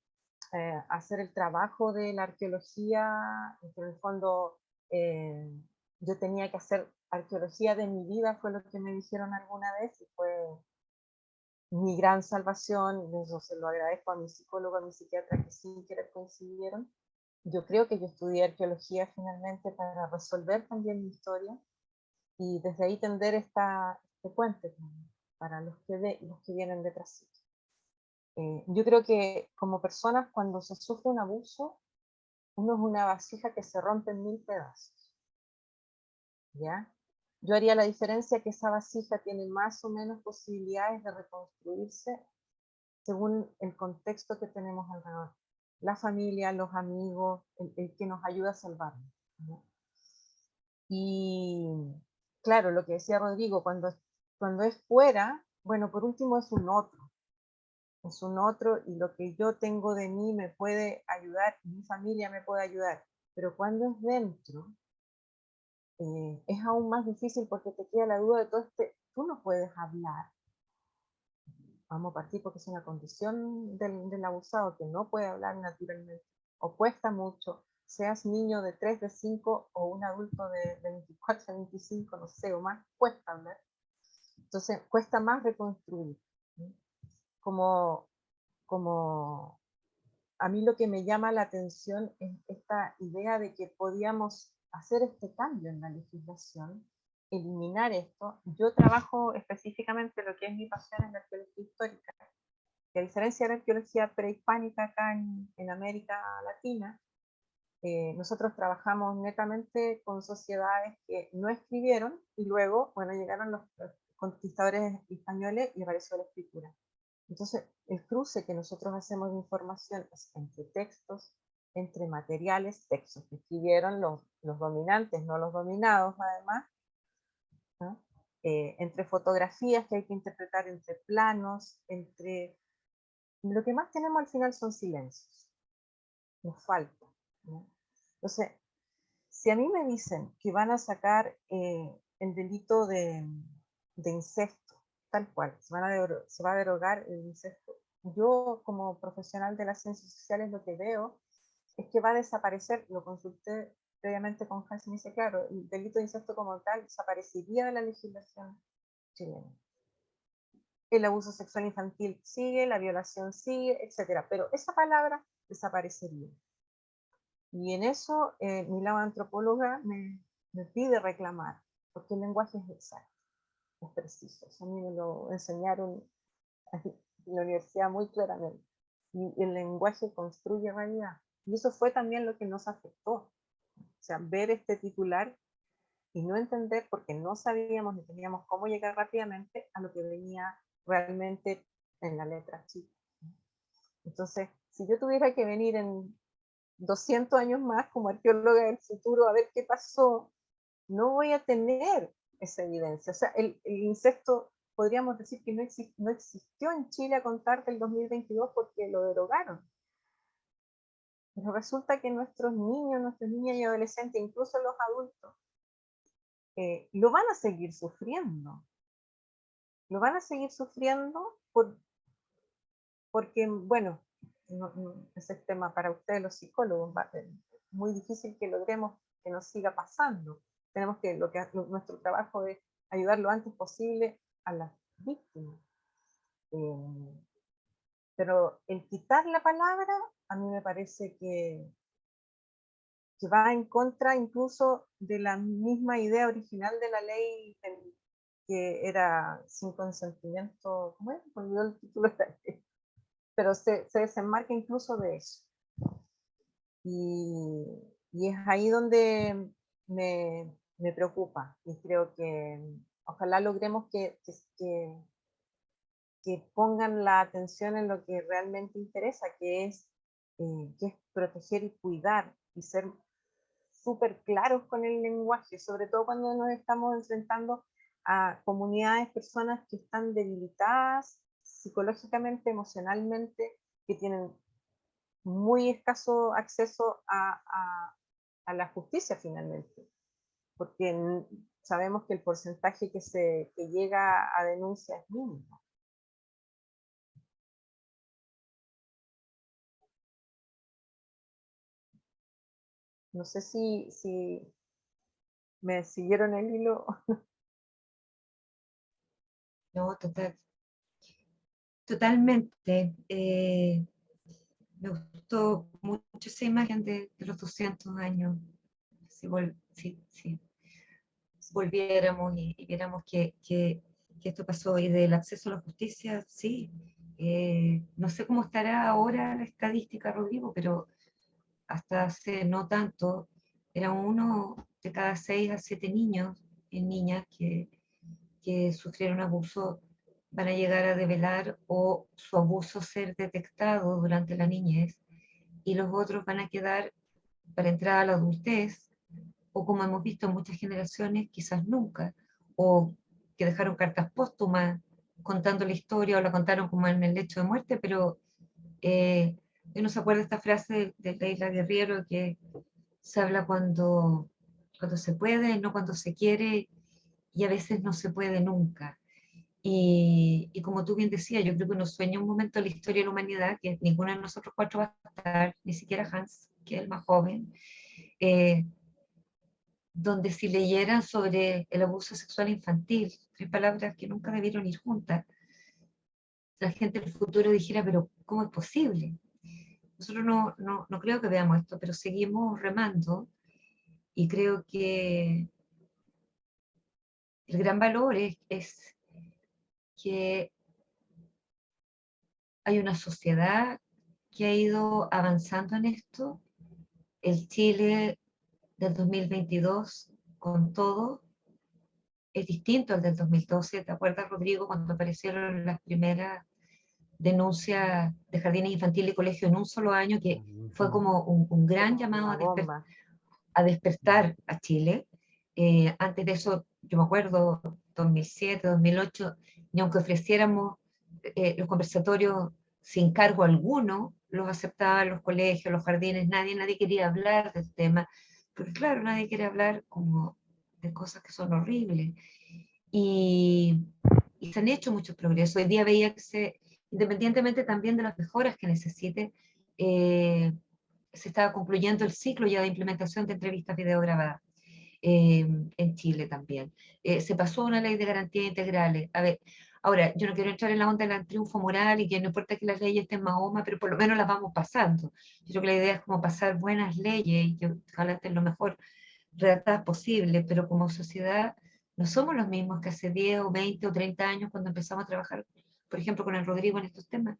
hacer el trabajo de la arqueología, que en el fondo yo tenía que hacer arqueología de mi vida, fue lo que me dijeron alguna vez, y fue mi gran salvación, y eso se lo agradezco a mi psicólogo, a mi psiquiatra, que sin querer coincidieron. Yo creo que yo estudié arqueología finalmente para resolver también mi historia, y desde ahí tender este puente para los que vienen detrás. Yo creo que como personas, cuando se sufre un abuso, uno es una vasija que se rompe en 1000 pedazos, ¿ya? Yo haría la diferencia que esa vasija tiene más o menos posibilidades de reconstruirse según el contexto que tenemos alrededor. La familia, los amigos, el que nos ayuda a salvarnos, ¿no? Y claro, lo que decía Rodrigo, cuando es fuera, bueno, por último es un otro, y lo que yo tengo de mí me puede ayudar, mi familia me puede ayudar, pero cuando es dentro, es aún más difícil, porque te queda la duda de todo tú no puedes hablar. Vamos a partir porque es una condición del abusado, que no puede hablar naturalmente, o cuesta mucho, seas niño de 3, de 5, o un adulto de 24, 25, no sé, o más, cuesta hablar. Entonces, cuesta más reconstruir. Como a mí lo que me llama la atención es esta idea de que podíamos hacer este cambio en la legislación, eliminar esto. Yo trabajo específicamente lo que es mi pasión en la arqueología histórica, que a diferencia de la arqueología prehispánica acá en América Latina, nosotros trabajamos netamente con sociedades que no escribieron, y luego, bueno, llegaron los conquistadores españoles y apareció la escritura. Entonces, el cruce que nosotros hacemos de información es entre textos, entre materiales, textos que escribieron los dominantes, no los dominados, además, ¿no? entre fotografías que hay que interpretar, entre planos, entre... Lo que más tenemos al final son silencios. Nos falta, ¿no? Entonces, si a mí me dicen que van a sacar el delito de incesto, tal cual, se va a derogar el incesto, yo como profesional de las ciencias sociales lo que veo es que va a desaparecer, lo consulté previamente con Hans y me dice, claro, el delito de incesto como tal desaparecería de la legislación chilena. El abuso sexual infantil sigue, la violación sigue, etc. Pero esa palabra desaparecería. Y en eso mi lado antropóloga me pide reclamar, porque el lenguaje es exacto, es preciso. A mí me lo enseñaron en la universidad muy claramente. Y el lenguaje construye realidad. Y eso fue también lo que nos afectó. O sea, ver este titular y no entender, porque no sabíamos ni teníamos cómo llegar rápidamente a lo que venía realmente en la letra chica. Entonces, si yo tuviera que venir en 200 años más como arqueóloga del futuro a ver qué pasó, no voy a tener esa evidencia. O sea, el incesto podríamos decir que no existió en Chile a contar del 2022 porque lo derogaron. Pero resulta que nuestros niños, nuestras niñas y adolescentes, incluso los adultos, lo van a seguir sufriendo. Lo van a seguir sufriendo porque, bueno, ese es tema para ustedes los psicólogos, es muy difícil que logremos que nos siga pasando. Tenemos que, nuestro trabajo es ayudar lo antes posible a las víctimas. Pero el quitar la palabra, a mí me parece que va en contra incluso de la misma idea original de la ley, que era sin consentimiento, ¿cómo es? Olvidó el título de la ley. Pero se desenmarca incluso de eso. Y es ahí donde me preocupa, y creo que ojalá logremos que pongan la atención en lo que realmente interesa, que es proteger y cuidar, y ser súper claros con el lenguaje, sobre todo cuando nos estamos enfrentando a comunidades, personas que están debilitadas psicológicamente, emocionalmente, que tienen muy escaso acceso a la justicia finalmente, porque sabemos que el porcentaje que llega a denuncia es mínimo. No sé si me siguieron el hilo. No, totalmente. Me gustó mucho esa imagen de los 200 años. Si volviéramos y viéramos que esto pasó, y del acceso a la justicia, sí. No sé cómo estará ahora la estadística, Rodrigo, pero hasta hace no tanto, era 1 de cada 6 a 7 niños y niñas que sufrieron abuso van a llegar a develar o su abuso ser detectado durante la niñez, y los otros van a quedar para entrar a la adultez, o como hemos visto en muchas generaciones, quizás nunca, o que dejaron cartas póstumas contando la historia o la contaron como en el lecho de muerte, pero uno se acuerda de esta frase de Leila Guerriero, que se habla cuando se puede, no cuando se quiere, y a veces no se puede nunca. Y como tú bien decías, yo creo que uno sueña un momento de la historia de la humanidad, que ninguno de nosotros 4 va a estar, ni siquiera Hans, que es el más joven, donde si leyeran sobre el abuso sexual infantil, 3 palabras que nunca debieron ir juntas, la gente del futuro dijera, pero ¿cómo es posible? Nosotros no creo que veamos esto, pero seguimos remando, y creo que el gran valor es que hay una sociedad que ha ido avanzando en esto. El Chile del 2022, con todo, es distinto al del 2012. ¿Te acuerdas, Rodrigo, cuando aparecieron las primeras denuncias de jardines infantiles y colegios en un solo año, que fue como un gran llamado a despertar a Chile? Antes de eso, yo me acuerdo, 2007, 2008, ni aunque ofreciéramos los conversatorios sin cargo alguno, los aceptaban los colegios, los jardines, nadie quería hablar del tema, porque claro, nadie quiere hablar como de cosas que son horribles. Y se han hecho muchos progresos. Hoy día veía que independientemente también de las mejoras que necesite, se estaba concluyendo el ciclo ya de implementación de entrevistas videograbadas en Chile también. Se pasó una ley de garantías integrales. A ver, ahora, yo no quiero entrar en la onda del triunfo moral y que no importa que las leyes estén Mahoma, pero por lo menos las vamos pasando. Yo creo que la idea es como pasar buenas leyes y que ojalá estén lo mejor redactadas posible, pero como sociedad no somos los mismos que hace 10 o 20 o 30 años cuando empezamos a trabajar, por ejemplo, con el Rodrigo en estos temas.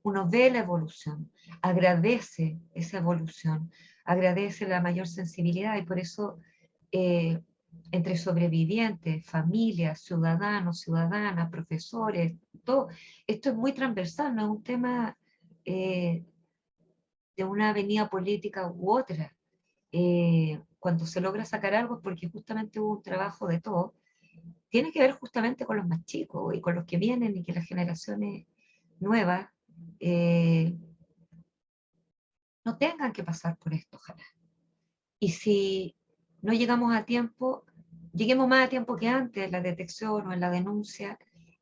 Uno ve la evolución, agradece esa evolución, agradece la mayor sensibilidad y por eso entre sobrevivientes, familias, ciudadanos, ciudadanas, profesores, todo, esto es muy transversal, no es un tema de una avenida política u otra. Cuando se logra sacar algo es porque justamente hubo un trabajo de todo, tiene que ver justamente con los más chicos y con los que vienen y que las generaciones nuevas no tengan que pasar por esto, ojalá. Y si no llegamos a tiempo, lleguemos más a tiempo que antes en la detección o en la denuncia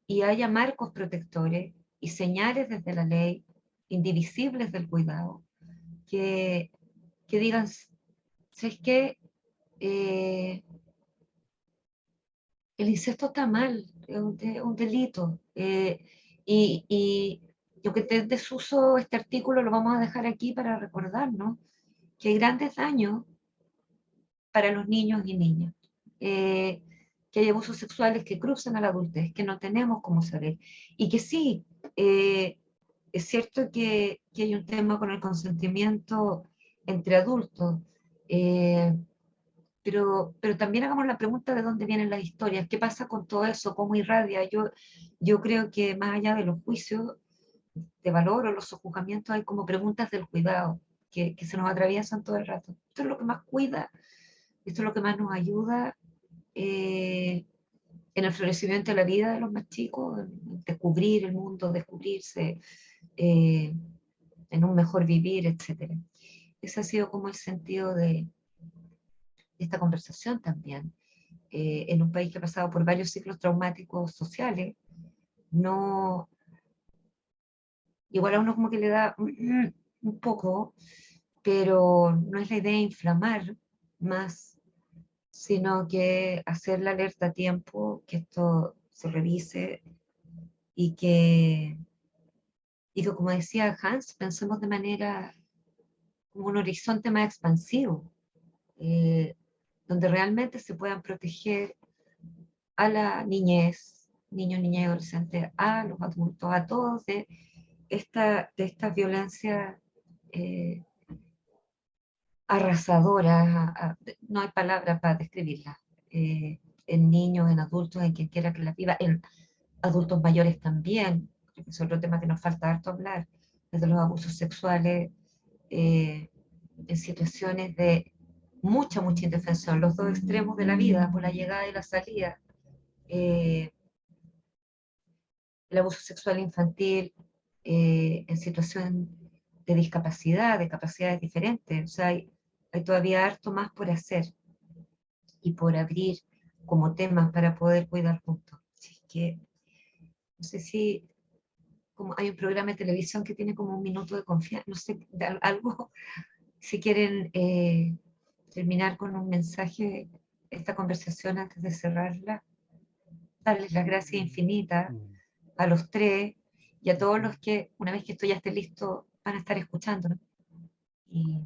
y haya marcos protectores y señales desde la ley indivisibles del cuidado que digan, ¿sabes qué? El incesto está mal, es un delito. Y lo que esté en desuso este artículo lo vamos a dejar aquí para recordarnos que hay grandes daños para los niños y niñas. Que hay abusos sexuales que cruzan a la adultez, que no tenemos cómo saber. Y que sí, es cierto que hay un tema con el consentimiento entre adultos, pero también hagamos la pregunta de dónde vienen las historias, qué pasa con todo eso, cómo irradia. Yo creo que más allá de los juicios de valor o los sojuzgamientos, hay como preguntas del cuidado que se nos atraviesan todo el rato. Esto es lo que más cuida, esto es lo que más nos ayuda en el florecimiento de la vida de los más chicos, en descubrir el mundo, descubrirse, en un mejor vivir, etc. Ese ha sido como el sentido de esta conversación también. En un país que ha pasado por varios ciclos traumáticos sociales, no, igual a uno como que le da un poco, pero no es la idea inflamar más, sino que hacer la alerta a tiempo, que esto se revise y que como decía Hans, pensemos de manera como un horizonte más expansivo, donde realmente se puedan proteger a la niñez, niños, niñas y adolescentes, a los adultos, a todos de esta violencia arrasadora, no hay palabras para describirla, en niños, en adultos, en quien quiera que la viva, en adultos mayores también, que es otro tema que nos falta harto hablar, desde los abusos sexuales, en situaciones de mucha indefensión, los dos extremos de la vida, por la llegada y la salida, el abuso sexual infantil en situación de discapacidad, de capacidades diferentes, o sea, hay todavía harto más por hacer y por abrir como temas para poder cuidar juntos. Así que, no sé si como hay un programa de televisión que tiene como un minuto de confianza, no sé, algo, si quieren terminar con un mensaje, esta conversación antes de cerrarla, darles las gracias infinitas a los tres y a todos los que, una vez que esto ya esté listo, van a estar escuchándonos. Y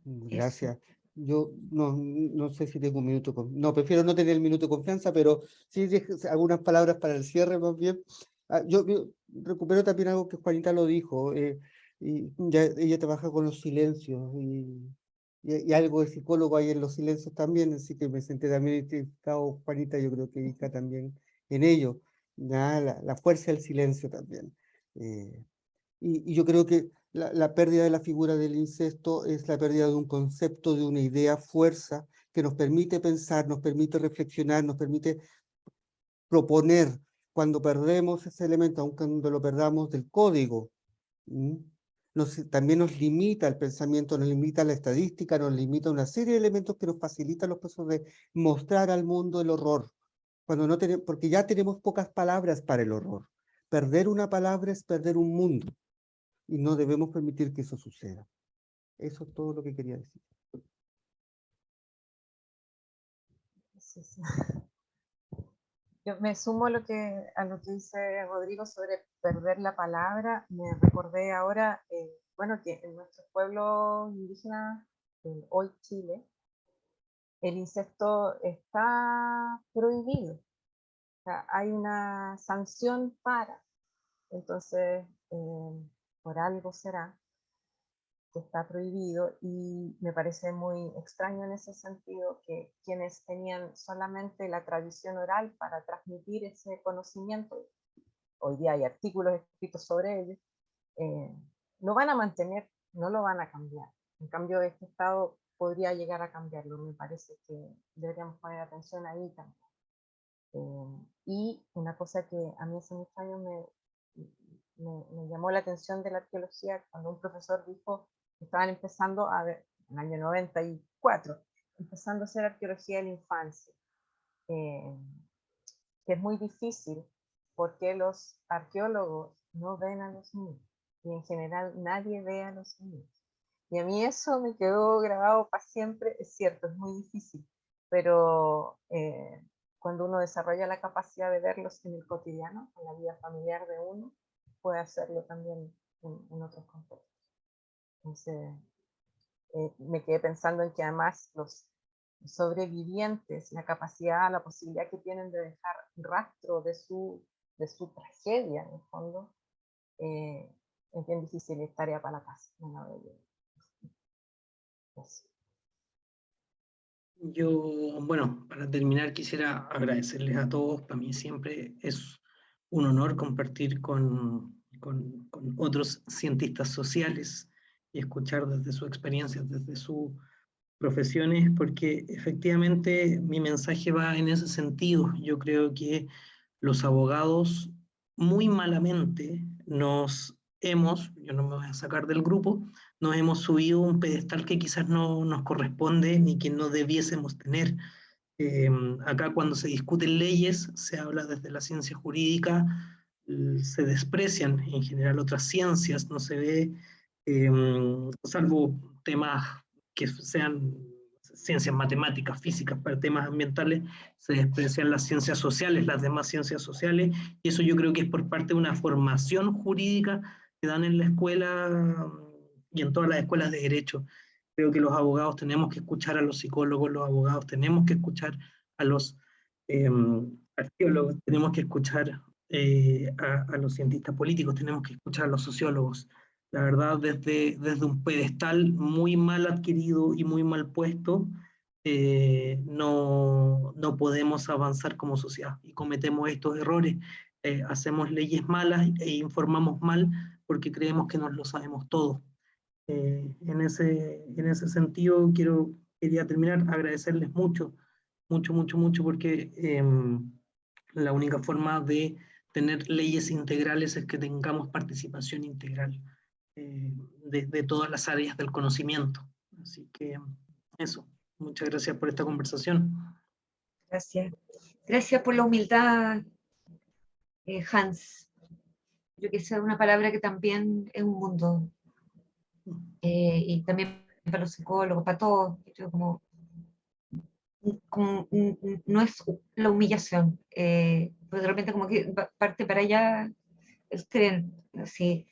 gracias. Yo no sé si tengo un minuto. No, prefiero no tener el minuto de confianza, pero sí algunas palabras para el cierre más bien. Yo recupero también algo que Juanita lo dijo. Y ya ella trabaja con los silencios y algo de psicólogo hay en los silencios también, así que me senté también identificado, Juanita, yo creo que Ica también en ello. La fuerza del silencio también. Y yo creo que la pérdida de la figura del incesto es la pérdida de un concepto, de una idea, fuerza, que nos permite pensar, nos permite reflexionar, nos permite proponer, cuando perdemos ese elemento, aun cuando lo perdamos del código, también nos limita el pensamiento, nos limita la estadística, nos limita una serie de elementos que nos facilitan los procesos de mostrar al mundo el horror, cuando no tenemos, porque ya tenemos pocas palabras para el horror. Perder una palabra es perder un mundo, y no debemos permitir que eso suceda. Eso es todo lo que quería decir. Sí, sí. Yo me sumo a lo que dice Rodrigo sobre perder la palabra. Me recordé ahora, bueno, que en nuestros pueblos indígenas, hoy Chile, el incesto está prohibido. O sea, hay una sanción para. Entonces, por algo será que está prohibido, y me parece muy extraño en ese sentido que quienes tenían solamente la tradición oral para transmitir ese conocimiento, hoy día hay artículos escritos sobre ello, lo van a mantener, no lo van a cambiar. En cambio, este Estado podría llegar a cambiarlo. Me parece que deberíamos poner atención ahí también. Y una cosa que a mí hace muchos años me llamó la atención de la arqueología, cuando un profesor dijo que estaban empezando a ver, en el año 94, empezando a hacer arqueología de la infancia, que es muy difícil porque los arqueólogos no ven a los niños, y en general nadie ve a los niños. Y a mí eso me quedó grabado para siempre. Es cierto, es muy difícil, pero cuando uno desarrolla la capacidad de verlos en el cotidiano, en la vida familiar de uno, puede hacerlo también en otros contextos. Entonces, me quedé pensando en que además los sobrevivientes, la capacidad, la posibilidad que tienen de dejar rastro de su tragedia, en el fondo, es bien difícil, es tarea para la casa. Yo, bueno, para terminar quisiera agradecerles a todos. Para mí siempre es un honor compartir con otros cientistas sociales y escuchar desde su experiencia, desde sus profesiones, porque efectivamente mi mensaje va en ese sentido. Yo creo que los abogados muy malamente yo no me voy a sacar del grupo, nos hemos subido a un pedestal que quizás no nos corresponde ni que no debiésemos tener. Acá cuando se discuten leyes, se habla desde la ciencia jurídica, se desprecian en general otras ciencias, no se ve, salvo temas que sean ciencias matemáticas, físicas, para temas ambientales, se desprecian las ciencias sociales, las demás ciencias sociales, y eso yo creo que es por parte de una formación jurídica que dan en la escuela y en todas las escuelas de derecho. Creo que los abogados tenemos que escuchar a los psicólogos, los abogados tenemos que escuchar a los arqueólogos, tenemos que escuchar a los cientistas políticos, tenemos que escuchar a los sociólogos. La verdad, desde un pedestal muy mal adquirido y muy mal puesto, no podemos avanzar como sociedad y cometemos estos errores. Hacemos leyes malas e informamos mal porque creemos que nos lo sabemos todo. En ese sentido, quería terminar, agradecerles mucho, mucho, porque la única forma de tener leyes integrales es que tengamos participación integral de todas las áreas del conocimiento. Así que eso, muchas gracias por esta conversación. Gracias. Gracias por la humildad, Hans. Creo que esa es una palabra que también es un mundo. Y también para los psicólogos, para todos. Como no es la humillación, pues de repente como que parte para allá el tren, así.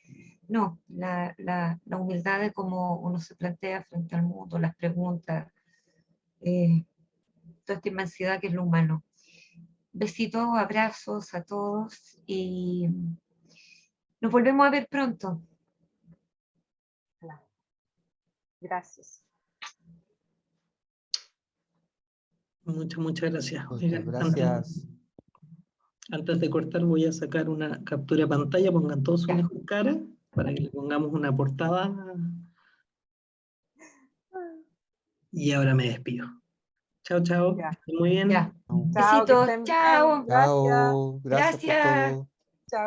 No, la humildad de cómo uno se plantea frente al mundo, las preguntas, toda esta inmensidad que es lo humano. Besitos, abrazos a todos y nos volvemos a ver pronto. Gracias. Muchas gracias. Muchas gracias. Antes de cortar voy a sacar una captura de pantalla, pongan todos su mejor cara para que le pongamos una portada. Y ahora me despido. Chao, chao. Ya. Muy bien. Ya. Chao. Chao, que Besitos, estén bien. chao. Gracias. Chao, gracias por Gracias. todo.